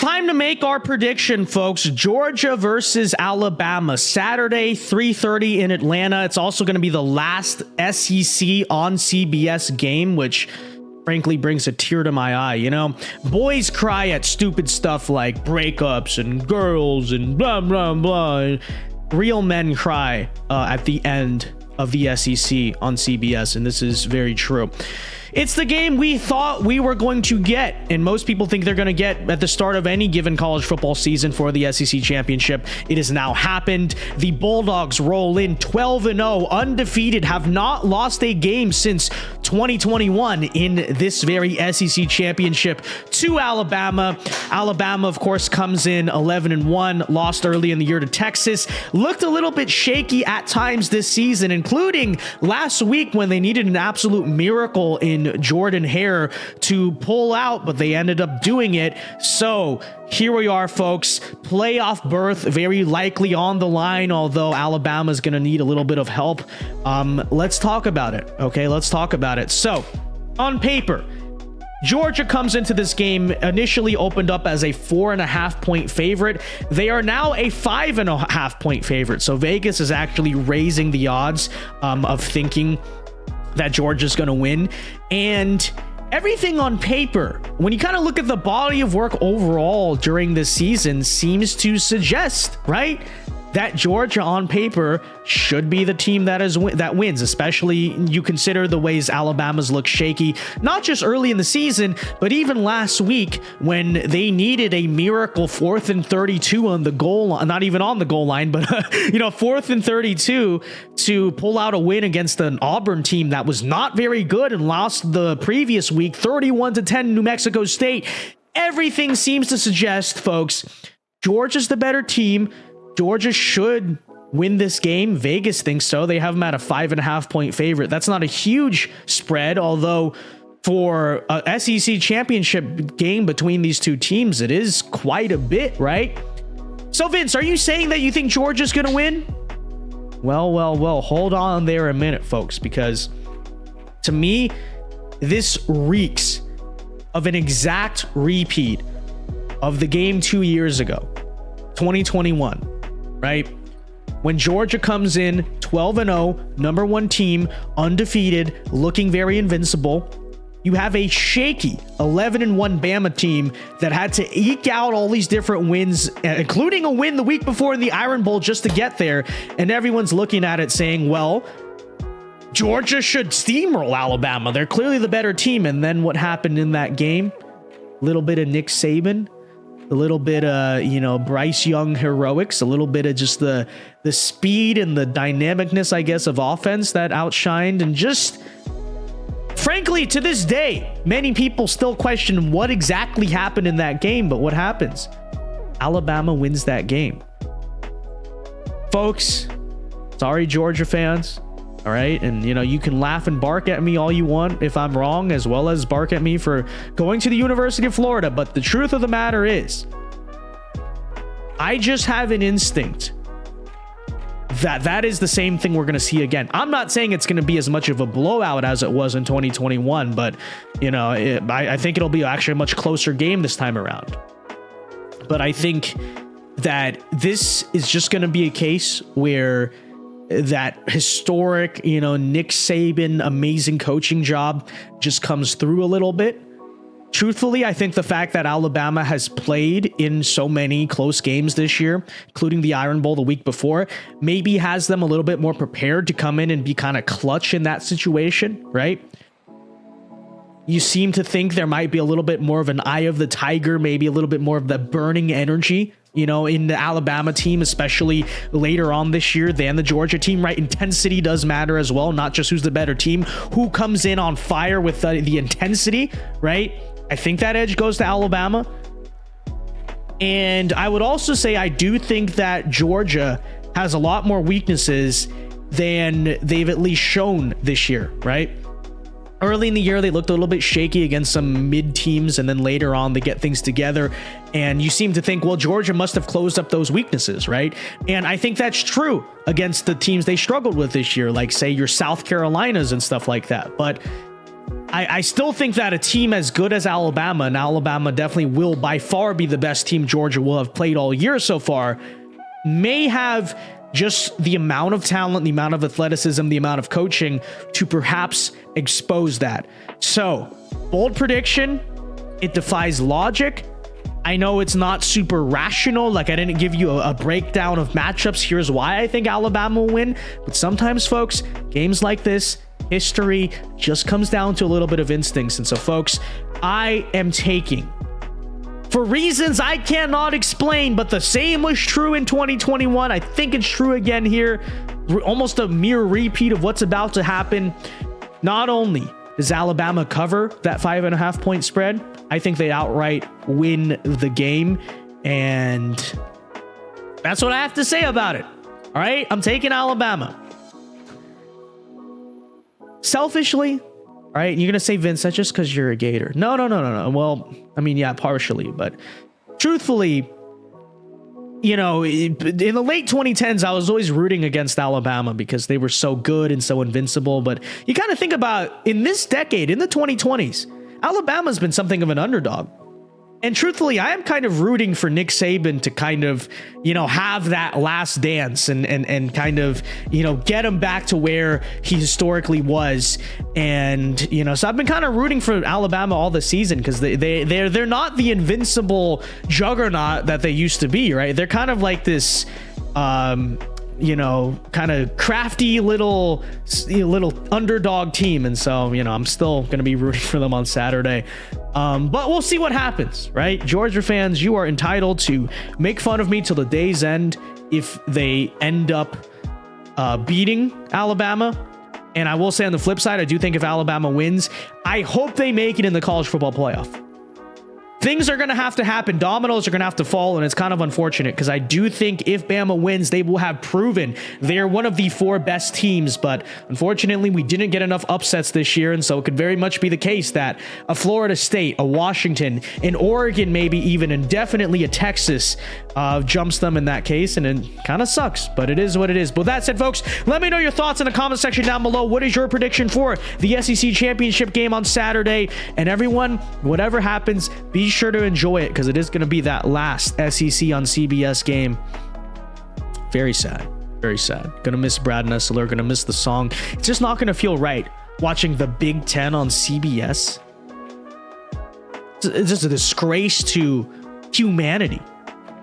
Time to make our prediction, folks. Georgia versus Alabama, Saturday, 3:30 in Atlanta. It's also going to be the last SEC on CBS game, which frankly brings a tear to my eye. You know, boys cry at stupid stuff like breakups and girls and blah, blah, blah. Real men cry at the end of the SEC on CBS, and this is very true. It's the game we thought we were going to get, and most people think they're going to get at the start of any given college football season for the SEC championship. It has now happened. The Bulldogs roll in 12-0, undefeated, have not lost a game since 2021 in this very SEC championship to Alabama. Alabama, of course, comes in 11-1, lost early in the year to Texas. Looked a little bit shaky at times this season, including last week when they needed an absolute miracle in Jordan Hare to pull out, but they ended up doing it. So here we are, folks. Playoff berth very likely on the line, although Alabama's going to need a little bit of help. Let's talk about it. Okay, let's talk about it. So on paper, Georgia comes into this game initially opened up as a 4.5 point favorite. They are now a 5.5 point favorite. So Vegas is actually raising the odds of thinking that Georgia's going to win. And everything on paper, when you kind of look at the body of work overall during this season, seems to suggest, right, that Georgia on paper should be the team that wins, especially you consider the ways Alabama's look shaky, not just early in the season, but even last week when they needed a miracle 4th and 32 on the goal line, not even on the goal line, but 4th and 32 to pull out a win against an Auburn team that was not very good and lost the previous week 31-10 New Mexico State. Everything seems to suggest, folks, Georgia's the better team. Georgia should win this game. Vegas thinks so. They have them at a 5.5 point favorite. That's not a huge spread, although for a SEC championship game between these two teams, it is quite a bit, right? So Vince, are you saying that you think Georgia's going to win? Well, hold on there a minute, folks, because to me, this reeks of an exact repeat of the game 2 years ago, 2021. Right? When Georgia comes in 12-0, number one team, undefeated, looking very invincible, you have a shaky 11-1 Bama team that had to eke out all these different wins, including a win the week before in the Iron Bowl just to get there. And everyone's looking at it saying, well, Georgia should steamroll Alabama. They're clearly the better team. And then what happened in that game? A little bit of Nick Saban, a little bit Bryce Young heroics, a little bit of just the speed and the dynamicness, I guess, of offense that outshined. And just frankly, to this day, many people still question what exactly happened in that game. But what happens? Alabama wins that game. Folks, sorry, Georgia fans. All right. And, you can laugh and bark at me all you want if I'm wrong, as well as bark at me for going to the University of Florida. But the truth of the matter is, I just have an instinct that is the same thing we're going to see again. I'm not saying it's going to be as much of a blowout as it was in 2021, but, I think it'll be actually a much closer game this time around. But I think that this is just going to be a case where that historic, Nick Saban, amazing coaching job just comes through a little bit. Truthfully, I think the fact that Alabama has played in so many close games this year, including the Iron Bowl the week before, maybe has them a little bit more prepared to come in and be kind of clutch in that situation, right? You seem to think there might be a little bit more of an eye of the tiger, maybe a little bit more of the burning energy, in the Alabama team, especially later on this year than the Georgia team, right? Intensity does matter as well, not just who's the better team, who comes in on fire with the intensity, right? I think that edge goes to Alabama. And I would also say I do think that Georgia has a lot more weaknesses than they've at least shown this year, right? Early in the year, they looked a little bit shaky against some mid teams, and then later on they get things together. And you seem to think, well, Georgia must have closed up those weaknesses, right? And I think that's true against the teams they struggled with this year, like say your South Carolinas and stuff like that. But I still think that a team as good as Alabama, and Alabama definitely will by far be the best team Georgia will have played all year so far, may have just the amount of talent, the amount of athleticism, the amount of coaching to perhaps expose that. So, bold prediction, it defies logic. I know it's not super rational, like I didn't give you a breakdown of matchups. Here's why I think Alabama will win. But sometimes, folks, games like this, history just comes down to a little bit of instincts. And so, folks, I am taking, for reasons I cannot explain, but the same was true in 2021. I think it's true again here. Almost a mere repeat of what's about to happen. Not only does Alabama cover that 5.5 point spread, I think they outright win the game. And that's what I have to say about it. All right, I'm taking Alabama. Selfishly, all right, you're going to say, Vince, that's just because you're a Gator. No. Well, I mean, yeah, partially. But truthfully, you know, in the late 2010s, I was always rooting against Alabama because they were so good and so invincible. But you kind of think about in this decade, in the 2020s, Alabama's been something of an underdog. And truthfully, I am kind of rooting for Nick Saban to kind of, you know, have that last dance and kind of, you know, get him back to where he historically was. And, you know, so I've been kind of rooting for Alabama all the season because they're not the invincible juggernaut that they used to be, right? They're kind of like this, you know, kind of crafty little underdog team. And so, you know, I'm still going to be rooting for them on Saturday. But we'll see what happens, right? Georgia fans, you are entitled to make fun of me till the day's end if they end up beating Alabama. And I will say on the flip side, I do think if Alabama wins, I hope they make it in the college football playoff. Things are going to have to happen. Dominoes are going to have to fall, and it's kind of unfortunate because I do think if Bama wins, they will have proven they're one of the 4 best teams. But unfortunately, we didn't get enough upsets this year, and so it could very much be the case that a Florida State, a Washington, an Oregon, maybe even, and definitely a Texas jumps them in that case, and it kind of sucks, but it is what it is. But with that said, folks, let me know your thoughts in the comment section down below. What is your prediction for the SEC championship game on Saturday? And everyone, whatever happens, be sure to enjoy it because it is going to be that last SEC on CBS game. Very sad. Very sad. Gonna miss Brad Nessler. Gonna miss the song. It's just not gonna feel right watching the Big Ten on CBS. It's just a disgrace to humanity,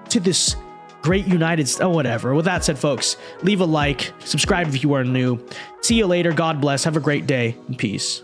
to this great United States. Oh, whatever. With that said, folks, leave a like, subscribe if you are new. See you later. God bless. Have a great day and peace.